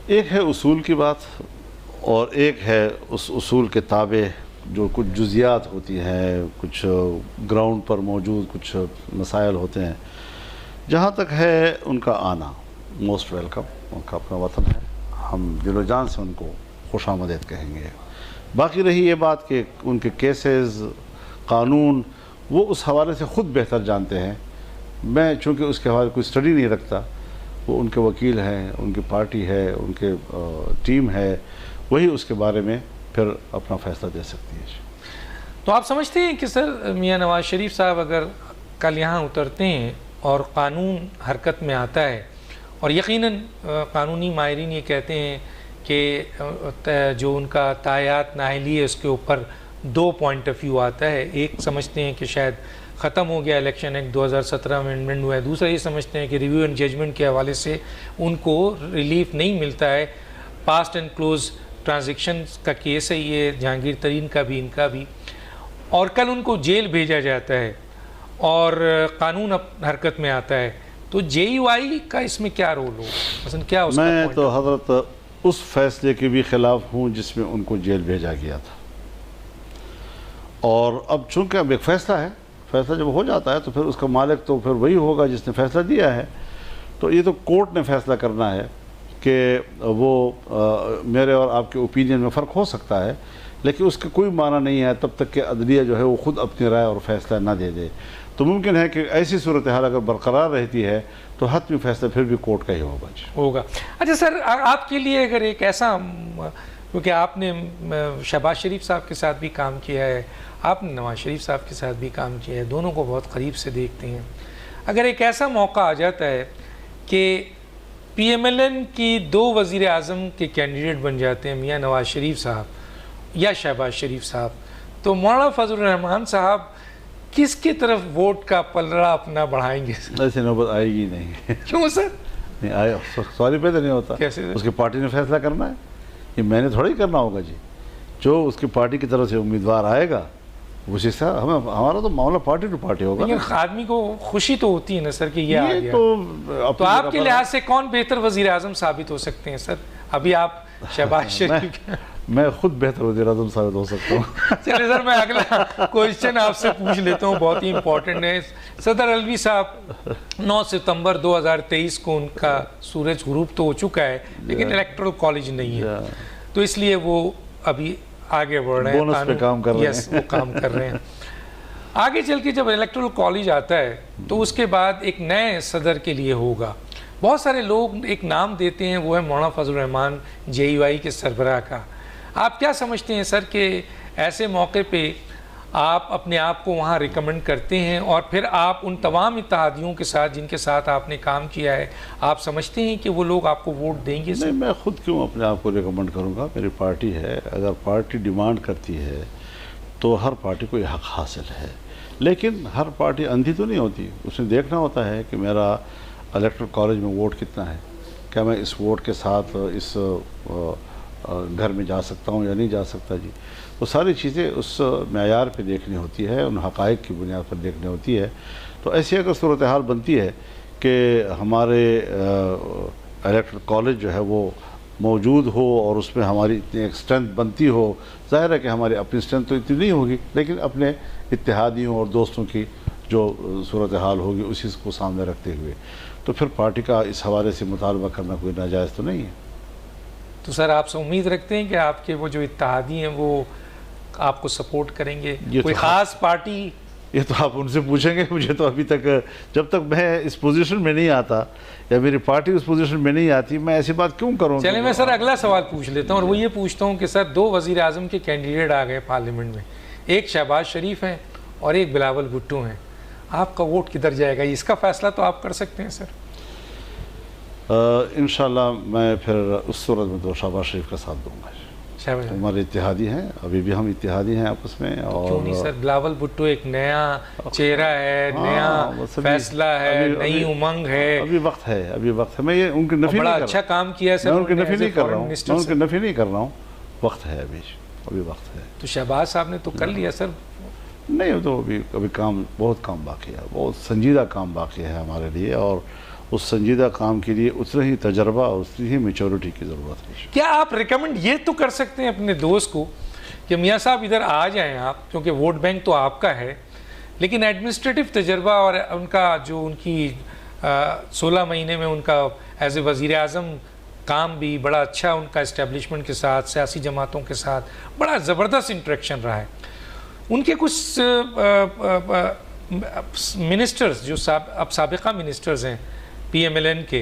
ایک ہے اصول کی بات اور ایک ہے اس اصول کے تابع جو کچھ جزیات ہوتی ہیں, کچھ گراؤنڈ پر موجود کچھ مسائل ہوتے ہیں. جہاں تک ہے ان کا آنا موسٹ ویلکم, ان کا اپنا وطن ہے, ہم دل و جان سے ان کو خوش آمدید کہیں گے. باقی رہی یہ بات کہ ان کے کیسز, قانون, وہ اس حوالے سے خود بہتر جانتے ہیں. میں چونکہ اس کے حوالے کوئی اسٹڈی نہیں رکھتا, وہ ان کے وکیل ہیں, ان کی پارٹی ہے, ان کے ٹیم ہے, وہی اس کے بارے میں پھر اپنا فیصلہ دے سکتی ہے. تو آپ سمجھتے ہیں کہ سر میاں نواز شریف صاحب اگر کل یہاں اترتے ہیں اور قانون حرکت میں آتا ہے, اور یقیناً قانونی ماہرین یہ کہتے ہیں کہ جو ان کا تایات نااہلی ہے اس کے اوپر دو پوائنٹ آف ویو آتا ہے. ایک سمجھتے ہیں کہ شاید ختم ہو گیا الیکشن ایکٹ 2017 میں امینڈمنٹ ہوا ہے, دوسرا یہ سمجھتے ہیں کہ ریویو اینڈ ججمنٹ کے حوالے سے ان کو ریلیف نہیں ملتا ہے. پاسٹ اینڈ کلوز ٹرانزیکشنز کا کیس ہے یہ, جہانگیر ترین کا بھی, ان کا بھی, اور کل ان کو جیل بھیجا جاتا ہے اور قانون حرکت میں آتا ہے. تو جے یو آئی کا اس میں کیا رول ہو, مثلا کیا اس کا میں پوائنٹ تو حضرت اس فیصلے کے بھی خلاف ہوں جس میں ان کو جیل بھیجا گیا تھا. اور اب چونکہ اب ایک فیصلہ ہے, فیصلہ جب ہو جاتا ہے تو پھر اس کا مالک تو پھر وہی ہوگا جس نے فیصلہ دیا ہے. تو یہ تو کورٹ نے فیصلہ کرنا ہے کہ وہ میرے اور آپ کے اوپینین میں فرق ہو سکتا ہے, لیکن اس کا کوئی معنی نہیں ہے تب تک کہ عدلیہ جو ہے وہ خود اپنی رائے اور فیصلہ نہ دے دے. تو ممکن ہے کہ ایسی صورتحال اگر برقرار رہتی ہے تو حتمی فیصلہ پھر بھی کورٹ کا ہی ہوگا. اچھا سر, آپ کے لیے اگر ایک ایسا, کیونکہ آپ نے شہباز شریف صاحب کے ساتھ بھی کام کیا ہے, آپ نے نواز شریف صاحب کے ساتھ بھی کام کیا ہے, دونوں کو بہت قریب سے دیکھتے ہیں, اگر ایک ایسا موقع آ جاتا ہے کہ پی ایم ایل این کی دو وزیر اعظم کے کینڈیڈیٹ بن جاتے ہیں, میاں نواز شریف صاحب یا شہباز شریف صاحب, تو مولانا فضل الرحمان صاحب کس کی طرف ووٹ کا پلڑا اپنا بڑھائیں گے؟ ایسے نوبت آئے گی نہیں. کیوں سر؟ نہیں آئے, سوال پیدا نہیں ہوتا. کیسے؟ اس کی پارٹی نے فیصلہ کرنا ہے, یہ میں نے تھوڑا ہی کرنا ہوگا جی. جو اس کی پارٹی کی طرف سے امیدوار آئے گا اسی سے ہمارا تو معاملہ پارٹی ٹو پارٹی ہوگا. لیکن آدمی کو خوشی تو ہوتی ہے نا سر کہ یہ آ گیا. تو آپ کے لحاظ سے کون بہتر وزیر اعظم ثابت ہو سکتے ہیں سر؟ ابھی آپ شہباز شریف, میں خود بہتر وزیر اعظم ثابت ہو سکتا ہوں. چلے سر, میں اگلا کوئسچن آپ سے پوچھ لیتا ہوں, بہت ہی امپورٹنٹ ہے. صدر علوی صاحب 9 ستمبر 2023 کو ان کا سورج غروب تو ہو چکا ہے, لیکن الیکٹرل کالج نہیں ہے, تو اس لیے وہ ابھی آگے بڑھ رہے ہیں, بونس پہ کام کر رہے ہیں. وہ کام کر رہے ہیں. آگے چل کے جب الیکٹرل کالج آتا ہے تو اس کے بعد ایک نئے صدر کے لیے ہوگا. بہت سارے لوگ ایک نام دیتے ہیں, وہ ہے مولانا فضل الرحمان جے یو آئی کے سربراہ کا. آپ کیا سمجھتے ہیں سر کہ ایسے موقع پہ آپ اپنے آپ کو وہاں ریکمنڈ کرتے ہیں, اور پھر آپ ان تمام اتحادیوں کے ساتھ جن کے ساتھ آپ نے کام کیا ہے, آپ سمجھتے ہیں کہ وہ لوگ آپ کو ووٹ دیں گے؟ نہیں, میں خود کیوں اپنے آپ کو ریکمنڈ کروں گا, میری پارٹی ہے. اگر پارٹی ڈیمانڈ کرتی ہے تو ہر پارٹی کو یہ حق حاصل ہے, لیکن ہر پارٹی اندھی تو نہیں ہوتی. اس نے دیکھنا ہوتا ہے کہ میرا الیکٹرل کالج میں ووٹ کتنا ہے, کیا میں اس ووٹ کے ساتھ اس گھر میں جا سکتا ہوں یا نہیں جا سکتا جی. وہ ساری چیزیں اس معیار پہ دیکھنی ہوتی ہے, ان حقائق کی بنیاد پر دیکھنی ہوتی ہے. تو ایسی اگر صورتحال بنتی ہے کہ ہمارے الیکٹرل کالج جو ہے وہ موجود ہو اور اس میں ہماری اتنی ایک اسٹرینتھ بنتی ہو, ظاہر ہے کہ ہماری اپنی اسٹرینتھ تو اتنی نہیں ہوگی, لیکن اپنے اتحادیوں اور دوستوں کی جو صورتحال ہوگی اسی کو سامنے رکھتے ہوئے تو پھر پارٹی کا اس حوالے سے مطالبہ کرنا کوئی ناجائز تو نہیں ہے. تو سر آپ سے امید رکھتے ہیں کہ آپ کے وہ جو اتحادی ہیں وہ آپ کو سپورٹ کریں گے؟ کوئی خاص پارٹی یہ تو آپ ان سے پوچھیں گے. مجھے تو ابھی تک جب تک میں اس پوزیشن میں نہیں آتا یا میری پارٹی اس پوزیشن میں نہیں آتی میں ایسی بات کیوں کروں. چلیں میں سر اگلا سوال پوچھ لیتا ہوں اور وہ یہ پوچھتا ہوں کہ سر 2 وزیر اعظم کے کینڈیڈیٹ آ گئے پارلیمنٹ میں, ایک شہباز شریف ہیں اور ایک بلاول بھٹو ہیں, آپ کا ووٹ کدھر جائے گا؟ اس کا فیصلہ تو آپ کر سکتے ہیں سر. انشاءاللہ میں پھر اس صورت میں تو شہباز شریف کا ساتھ دوں گا. ہمارے اتحادی ہیں, ابھی بھی ہم اتحادی ہیں آپس میں. اور کیوں نہیں سر؟ بلاول بھٹو ایک نیا چہرہ ہے, نیا فیصلہ ہے, نئی امنگ ہے. ابھی وقت ہے, ابھی وقت ہے. میں یہ ان کے نفی بڑا نہیں کر اچھا کام کیا ہے سر. میں ان کے نفی نہیں کر رہا ہوں, میں ان کے نفی نہیں کر رہا ہوں. وقت ہے, ابھی وقت ہے. تو شہباز صاحب نے تو کر لیا سر. نہیں تو ابھی کام, بہت کام باقی ہے, بہت سنجیدہ کام باقی ہے ہمارے لیے, اور اس سنجیدہ کام کے لیے اتنا ہی تجربہ اور اتنی ہی میچورٹی کی ضرورت ہے. کیا آپ ریکمنڈ یہ تو کر سکتے ہیں اپنے دوست کو کہ میاں صاحب ادھر آ جائیں آپ, کیونکہ ووٹ بینک تو آپ کا ہے, لیکن ایڈمنسٹریٹو تجربہ اور ان کا جو ان کی 16 مہینے میں ان کا ایز اے وزیر اعظم کام بھی بڑا اچھا, ان کا اسٹیبلشمنٹ کے ساتھ, سیاسی جماعتوں کے ساتھ بڑا زبردست انٹریکشن رہا ہے. ان کے کچھ منسٹرز جو اب سابقہ منسٹرز ہیں پی ایم ایل این کے,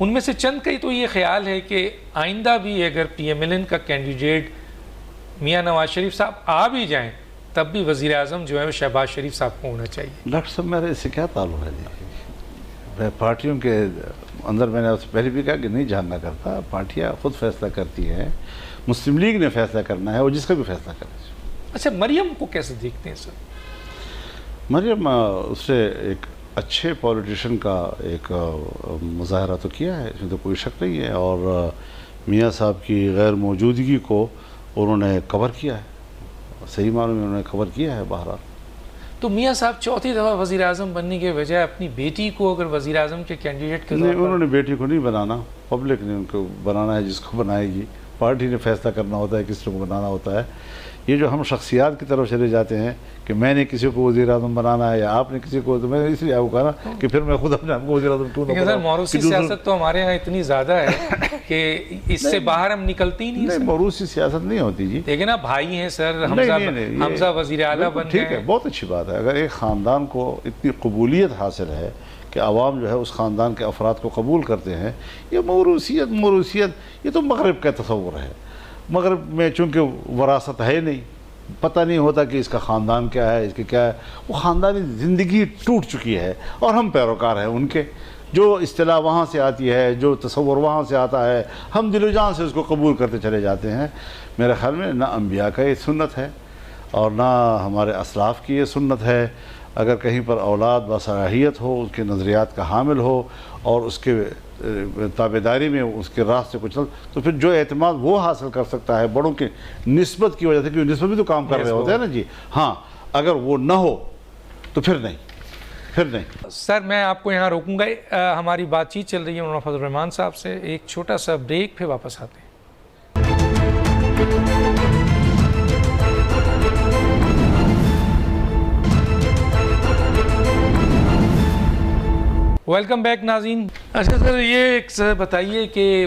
ان میں سے چند کا ہی تو یہ خیال ہے کہ آئندہ بھی اگر پی ایم ایل این کا کینڈیڈیٹ میاں نواز شریف صاحب آ بھی جائیں تب بھی وزیر اعظم جو ہے وہ شہباز شریف صاحب کو ہونا چاہیے. ڈاکٹر صاحب میرے اس سے کیا تعلق ہے جی؟ پارٹیوں کے اندر میں نے اس سے پہلے بھی کہا کہ نہیں جاننا کرتا, پارٹیاں خود فیصلہ کرتی ہیں. مسلم لیگ نے فیصلہ کرنا ہے, اور جس کا بھی فیصلہ کرے. اچھا, مریم کو کیسے دیکھتے ہیں سر؟ مریم اس سے ایک اچھے پولیٹیشین کا ایک مظاہرہ تو کیا ہے, اس میں تو کوئی شک نہیں ہے, اور میاں صاحب کی غیر موجودگی کو انہوں نے کور کیا ہے, صحیح معنوں میں انہوں نے کور کیا ہے. بہرحال تو میاں صاحب چوتھی دفعہ وزیر اعظم بننے کے بجائے اپنی بیٹی کو اگر وزیر اعظم کے کینڈیڈیٹ کے نہیں, انہوں نے بیٹی کو نہیں بنانا, پبلک نے ان کو بنانا ہے, جس کو بنائے گی. پارٹی نے فیصلہ کرنا ہوتا ہے کس کو بنانا ہوتا ہے. یہ جو ہم شخصیات کی طرف چلے جاتے ہیں کہ میں نے کسی کو وزیر اعظم بنانا ہے یا آپ نے کسی کو, تو میں نے اس لیے آپ کو کہا نا کہ پھر میں خود اپنے آپ کو وزیر اعظم کیوں نہ بناؤں. سر موروثی سیاست تو ہمارے ہاں اتنی زیادہ ہے کہ اس سے باہر ہم نکلتے ہی نہیں. موروثی سیاست نہیں ہوتی جی. دیکھیں نا, بھائی ہیں سر, حمزہ وزیر اعلیٰ بن گئے. ٹھیک ہے, بہت اچھی بات ہے. اگر ایک خاندان کو اتنی قبولیت حاصل ہے کہ عوام جو ہے اس خاندان کے افراد کو قبول کرتے ہیں, یہ موروثیت یہ تو مغرب کا تصور ہے. مغرب میں چونکہ وراثت ہے نہیں, پتہ نہیں ہوتا کہ اس کا خاندان کیا ہے, اس کے کیا ہے. وہ خاندانی زندگی ٹوٹ چکی ہے اور ہم پیروکار ہیں ان کے. جو اصطلاح وہاں سے آتی ہے, جو تصور وہاں سے آتا ہے, ہم دل و جان سے اس کو قبول کرتے چلے جاتے ہیں. میرے خیال میں نہ انبیاء کا یہ سنت ہے اور نہ ہمارے اسلاف کی یہ سنت ہے. اگر کہیں پر اولاد باصلاحیت ہو, اس کے نظریات کا حامل ہو اور اس کے تابعداری میں اس کے راستے کو چل, تو پھر جو اعتماد وہ حاصل کر سکتا ہے بڑوں کی نسبت کی وجہ سے, کیونکہ نسبت بھی تو کام کر رہے ہوتے ہیں نا جی. ہاں, اگر وہ نہ ہو تو پھر نہیں. سر میں آپ کو یہاں روکوں گا, ہماری بات چیت چل رہی ہے مولانا فضل الرحمان صاحب سے. ایک چھوٹا سا بریک, پھر واپس آتے ہیں. ویلکم بیک ناظرین. اچھا سر, یہ ایک بتائیے کہ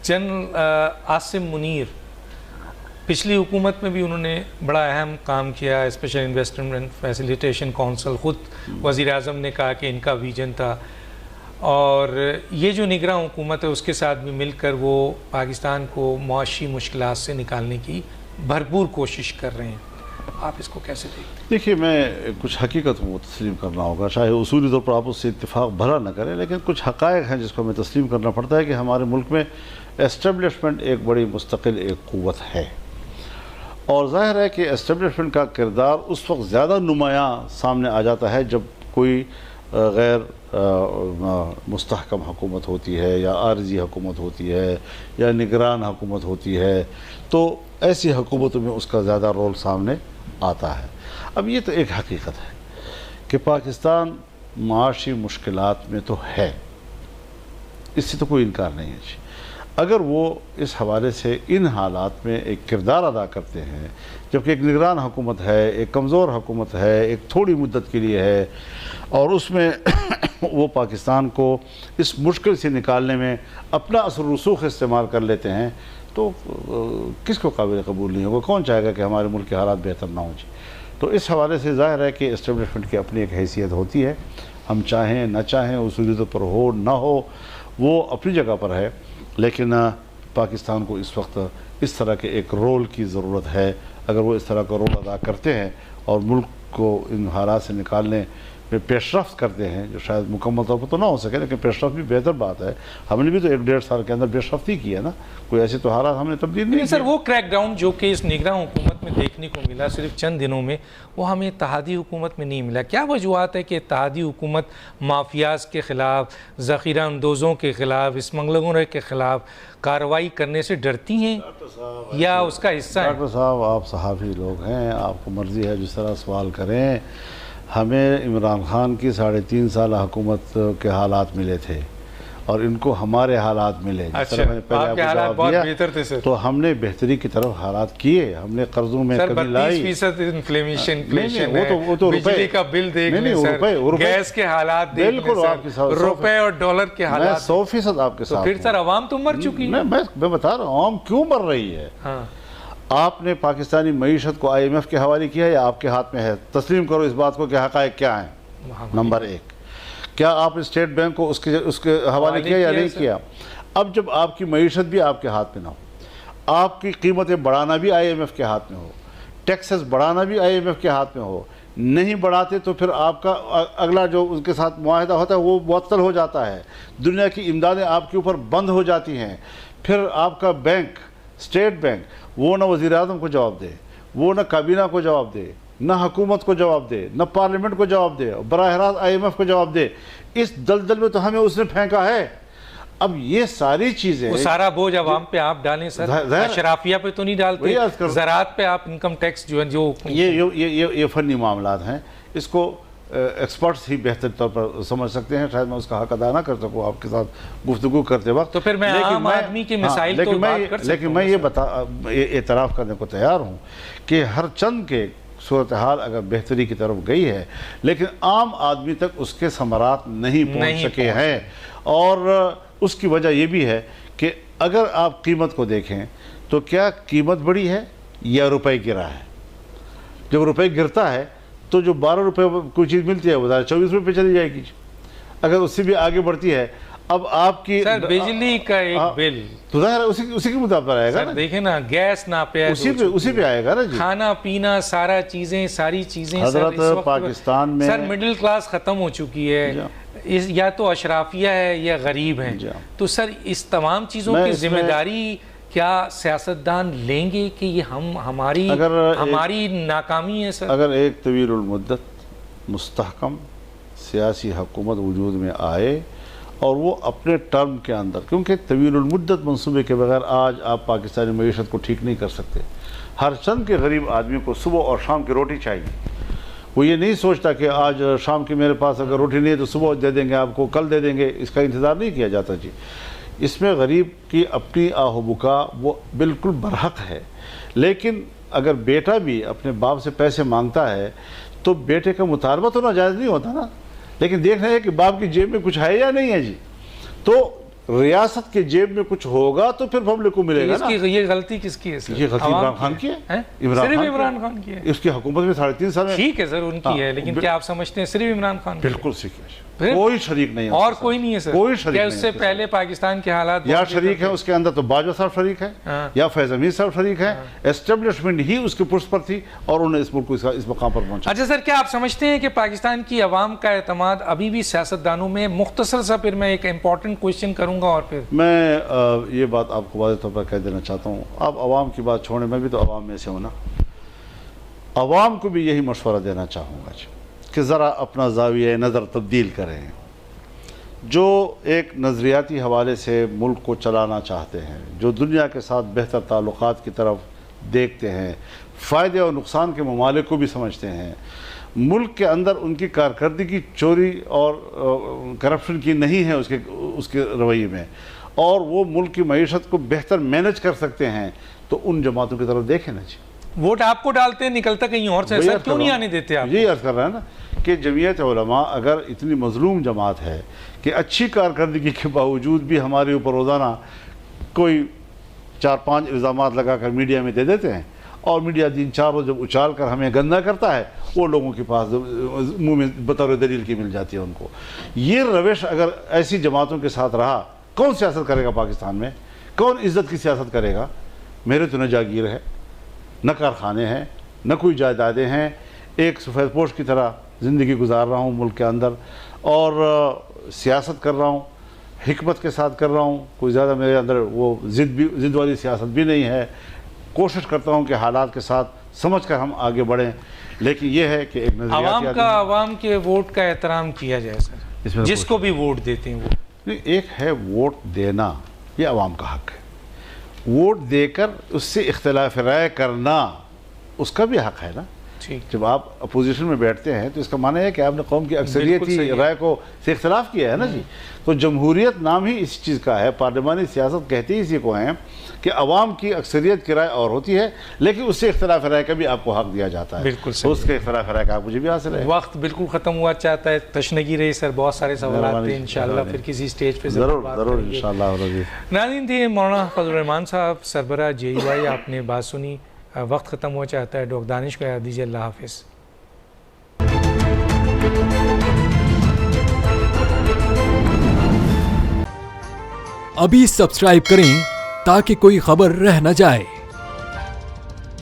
جنرل عاصم منیر پچھلی حکومت میں بھی انہوں نے بڑا اہم کام کیا, اسپیشل انویسٹمنٹ فیسیلیٹیشن کونسل, خود وزیر اعظم نے کہا کہ ان کا ویژن تھا, اور یہ جو نگراں حکومت ہے اس کے ساتھ بھی مل کر وہ پاکستان کو معاشی مشکلات سے نکالنے کی بھرپور کوشش کر رہے ہیں. آپ اس کو کیسے دیکھتے ہیں؟ دیکھیے, میں کچھ حقیقت کو تسلیم کرنا ہوگا, چاہے اصولی طور پر آپ اس سے اتفاق بھلا نہ کریں, لیکن کچھ حقائق ہیں جس کو ہمیں تسلیم کرنا پڑتا ہے کہ ہمارے ملک میں اسٹیبلشمنٹ ایک بڑی مستقل ایک قوت ہے, اور ظاہر ہے کہ اسٹیبلشمنٹ کا کردار اس وقت زیادہ نمایاں سامنے آ جاتا ہے جب کوئی غیر مستحکم حکومت ہوتی ہے یا عارضی حکومت ہوتی ہے یا نگران حکومت ہوتی ہے, تو ایسی حکومتوں میں اس کا زیادہ رول سامنے آتا ہے. اب یہ تو ایک حقیقت ہے کہ پاکستان معاشی مشکلات میں تو ہے, اس سے تو کوئی انکار نہیں ہے. اگر وہ اس حوالے سے ان حالات میں ایک کردار ادا کرتے ہیں, جبکہ ایک نگران حکومت ہے, ایک کمزور حکومت ہے, ایک تھوڑی مدت کے لیے ہے, اور اس میں وہ پاکستان کو اس مشکل سے نکالنے میں اپنا اثر و رسوخ استعمال کر لیتے ہیں, تو کس کو قابل قبول نہیں ہوگا؟ کون چاہے گا کہ ہمارے ملک کے حالات بہتر نہ ہوں جی؟ تو اس حوالے سے ظاہر ہے کہ اسٹیبلشمنٹ کی اپنی ایک حیثیت ہوتی ہے، ہم چاہیں نہ چاہیں اصولیتوں پر ہو نہ ہو وہ اپنی جگہ پر ہے، لیکن پاکستان کو اس وقت اس طرح کے ایک رول کی ضرورت ہے۔ اگر وہ اس طرح کا رول ادا کرتے ہیں اور ملک کو ان حالات سے نکالنے میں پیش رفت کرتے ہیں، جو شاید مکمل طور پر تو نہ ہو سکے لیکن پیش رفت بھی بہتر بات ہے۔ ہم نے بھی تو 1-1.5 سال کے اندر پیش رفت ہی کی ہے نا، کوئی ایسے تو حالات ہم نے تبدیل نہیں سر وہ کریک ڈاؤن جو کہ اس نگراں حکومت میں دیکھنے کو ملا صرف چند دنوں میں، وہ ہمیں اتحادی حکومت میں نہیں ملا۔ کیا وجوہات ہے کہ اتحادی حکومت مافیاز کے خلاف، ذخیرہ اندوزوں کے خلاف، اسمگلروں کے خلاف کارروائی کرنے سے ڈرتی ہیں یا اس کا حصہ ہے؟ ڈاکٹر صاحب آپ صحافی لوگ ہیں، آپ کو مرضی ہے جس طرح سوال کریں۔ ہمیں عمران خان کی 3.5 سال حکومت کے حالات ملے تھے اور ان کو ہمارے حالات ملے، جس طرح میں نے پہلے آپ کو جواب دیا، تو ہم نے بہتری کی طرف حالات کیے، ہم نے قرضوں میں کمی لائی۔ 32% انفلیشن ہے، بجلی کا بل دیکھ لیں سر، گیس کے حالات دیکھ لیں سر، روپے اور ڈالر کے حالات، 100% آپ کے ساتھ۔ پھر سر عوام تو مر چکی ہے۔ میں بتا رہا ہوں عوام کیوں مر رہی ہے۔ آپ نے پاکستانی معیشت کو IMF کے حوالے کیا یا آپ کے ہاتھ میں ہے؟ تسلیم کرو اس بات کو کہ حقائق کیا ہیں۔ نمبر 1، کیا آپ اسٹیٹ بینک کو اس کے حوالے کیا یا نہیں کیا؟ اب جب آپ کی معیشت بھی آپ کے ہاتھ میں نہ ہو، آپ کی قیمتیں بڑھانا بھی IMF کے ہاتھ میں ہو، ٹیکسز بڑھانا بھی IMF کے ہاتھ میں ہو، نہیں بڑھاتے تو پھر آپ کا اگلا جو ان کے ساتھ معاہدہ ہوتا ہے وہ معطل ہو جاتا ہے، دنیا کی امدادیں آپ کے اوپر بند ہو جاتی ہیں، پھر آپ کا بینک، اسٹیٹ بینک، وہ نہ وزیر اعظم کو جواب دے، وہ نہ کابینہ کو جواب دے، نہ حکومت کو جواب دے، نہ پارلیمنٹ کو جواب دے، براہ راست IMF کو جواب دے۔ اس دلدل میں تو ہمیں اس نے پھینکا ہے۔ اب یہ ساری چیزیں، وہ سارا بوجھ عوام پہ آپ ڈالیں سر، اشرافیہ پہ تو نہیں ڈالتے، زراعت پہ آپ انکم ٹیکس جو ہے جو یہ فنی معاملات ہیں، اس کو ایکسپرٹس ہی بہتر طور پر سمجھ سکتے ہیں، شاید میں اس کا حق ادا نہ کر سکوں آپ کے ساتھ گفتگو کرتے وقت۔ تو پھر میں عام آدمی کی مسائل تو بات کر سکتا ہوں، لیکن میں یہ اعتراف کرنے کو تیار ہوں کہ ہر چند کے صورتحال اگر بہتری کی طرف گئی ہے لیکن عام آدمی تک اس کے ثمرات نہیں پہنچ سکے ہیں، اور اس کی وجہ یہ بھی ہے کہ اگر آپ قیمت کو دیکھیں تو کیا قیمت بڑھی ہے یا روپے گرا ہے؟ جب روپے گرتا ہے تو جو 12 روپے کوئی چیز ملتی ہے وہ 24 روپے چلی جائے گی، اگر اس سے بھی آگے بڑھتی ہے۔ اب آپ کی سر بجلی کا ایک بل تو ظاہر اسی کے مطابق آئے گا، دیکھیں نا، گیس ناپید اسی پہ آئے گا نا جی، کھانا پینا ساری چیزیں حضرت پاکستان میں سر مڈل کلاس ختم ہو چکی ہے، یا تو اشرافیہ ہے یا غریب ہیں، تو سر اس تمام چیزوں کی ذمہ داری کیا سیاستدان لیں گے کہ یہ ہماری ناکامی ہے سر؟ اگر ایک طویل المدت مستحکم سیاسی حکومت وجود میں آئے اور وہ اپنے ٹرم کے اندر، کیونکہ طویل المدت منصوبے کے بغیر آج آپ پاکستانی معیشت کو ٹھیک نہیں کر سکتے۔ ہر چند کے غریب آدمی کو صبح اور شام کی روٹی چاہیے، وہ یہ نہیں سوچتا کہ آج شام کی میرے پاس اگر روٹی نہیں ہے تو صبح دے دیں گے آپ کو، کل دے دیں گے، اس کا انتظار نہیں کیا جاتا جی۔ اس میں غریب کی اپنی آہ و بکا وہ بالکل برحق ہے، لیکن اگر بیٹا بھی اپنے باپ سے پیسے مانگتا ہے تو بیٹے کا مطالبہ تو ناجائز نہیں ہوتا نا، لیکن دیکھنا ہے کہ باپ کی جیب میں کچھ ہے یا نہیں ہے جی۔ تو ریاست کے جیب میں کچھ ہوگا تو پھر پبلک کو ملے گا نا۔ یہ غلطی کس کی ہے سر؟ یہ غلطی عمران خان کی ہے، صرف عمران خان کی ہے؟ اس کی حکومت میں 3.5 سال میں ٹھیک ہے سر ان کی ہے، لیکن کیا آپ سمجھتے ہیں صرف عمران خان؟ بالکل سیکھ کوئی شریک نہیں ہے، اور کوئی نہیں ہے سر؟ کوئی شریک نہیں ہے۔ اس سے پہلے پاکستان کے حالات یا شریک ہے اس کے اندر تو باجوہ صاحب شریک ہے یا فیض امین صاحب شریک ہے، اسٹیبلشمنٹ ہی اس کے پشت پر تھی اور انہوں نے اس ملک کو اس مقام پر پہنچا۔ اچھا سر، کیا آپ سمجھتے ہیں کہ پاکستان کی عوام کا اعتماد ابھی بھی سیاستدانوں میں، مختصر سا پھر میں ایک امپورٹنٹ کوئسچن کروں گا اور پھر میں یہ بات آپ کو واضح طور پر کہہ دینا چاہتا ہوں، آپ عوام کی بات چھوڑیں، میں بھی تو عوام میں سے ہوں نا، عوام کو بھی یہی مشورہ دینا چاہوں گا کہ ذرا اپنا زاویہ نظر تبدیل کریں۔ جو ایک نظریاتی حوالے سے ملک کو چلانا چاہتے ہیں، جو دنیا کے ساتھ بہتر تعلقات کی طرف دیکھتے ہیں، فائدے اور نقصان کے ممالک کو بھی سمجھتے ہیں، ملک کے اندر ان کی کارکردگی چوری اور کرپشن کی نہیں ہے اس کے رویے میں، اور وہ ملک کی معیشت کو بہتر مینج کر سکتے ہیں، تو ان جماعتوں کی طرف دیکھیں نا جی۔ ووٹ آپ کو ڈالتے ہیں، نکلتا کہیں اور سے، سر کیوں نہیں آنے دیتے آپ؟ یہی عرض کر رہا ہے نا کہ جمعیت علماء اگر اتنی مظلوم جماعت ہے کہ اچھی کارکردگی کے باوجود بھی ہمارے اوپر روزانہ کوئی 4-5 الزامات لگا کر میڈیا میں دے دیتے ہیں، اور میڈیا دین چاروں جب اچال کر ہمیں گندہ کرتا ہے وہ لوگوں کے پاس منہ میں بطور دلیل کی مل جاتی ہے ان کو. یہ روش اگر ایسی جماعتوں کے ساتھ رہا کون سیاست کرے گا پاکستان میں؟ کون عزت کی سیاست کرے گا؟ میرے تو نہ جاگیر ہے، نہ کارخانے ہیں، نہ کوئی جائیدادیں ہیں، ایک سفید پوش کی طرح زندگی گزار رہا ہوں ملک کے اندر، اور سیاست کر رہا ہوں، حکمت کے ساتھ کر رہا ہوں. کوئی زیادہ میرے اندر وہ ضد والی سیاست بھی نہیں ہے. کوشش کرتا ہوں کہ حالات کے ساتھ سمجھ کر ہم آگے بڑھیں، لیکن یہ ہے کہ ایک نظریاتی عوام کے ووٹ کا احترام کیا جائے سر، جس کو بھی ووٹ دیتے ہیں وہ. ایک ہے ووٹ دینا، یہ عوام کا حق ہے. ووٹ دے کر اس سے اختلاف رائے کرنا اس کا بھی حق ہے نا. جب آپ اپوزیشن میں بیٹھتے ہیں تو اس کا معنی ہے کہ آپ نے قوم کی اکثریتی رائے کو سے اختلاف کیا ہے نا جی. تو جمہوریت نام ہی اس چیز کا ہے، پارلیمانی سیاست کہتے ہی اسی کو ہیں کہ عوام کی اکثریت کی رائے اور ہوتی ہے، لیکن اس سے اختلاف رائے کا بھی آپ کو حق دیا جاتا ہے. بالکل اس کے اختلاف رائے کا حق مجھے بھی حاصل ہے. وقت بالکل ختم ہوا چاہتا ہے. تشنگی رہی سر، بہت سارے سوالات تھے، انشاءاللہ پھر کسی سٹیج پہ ضرور انشاءاللہ. ناظرین تھے مولانا فضل الرحمان صاحب، سربراہ JUI. آپ نے بات سنی. وقت ختم ہوا چاہتا ہے. ڈاکٹر دانش کو یاد دیجیے. اللہ حافظ. ابھی سبسکرائب کریں تاکہ کوئی خبر رہ نہ جائے.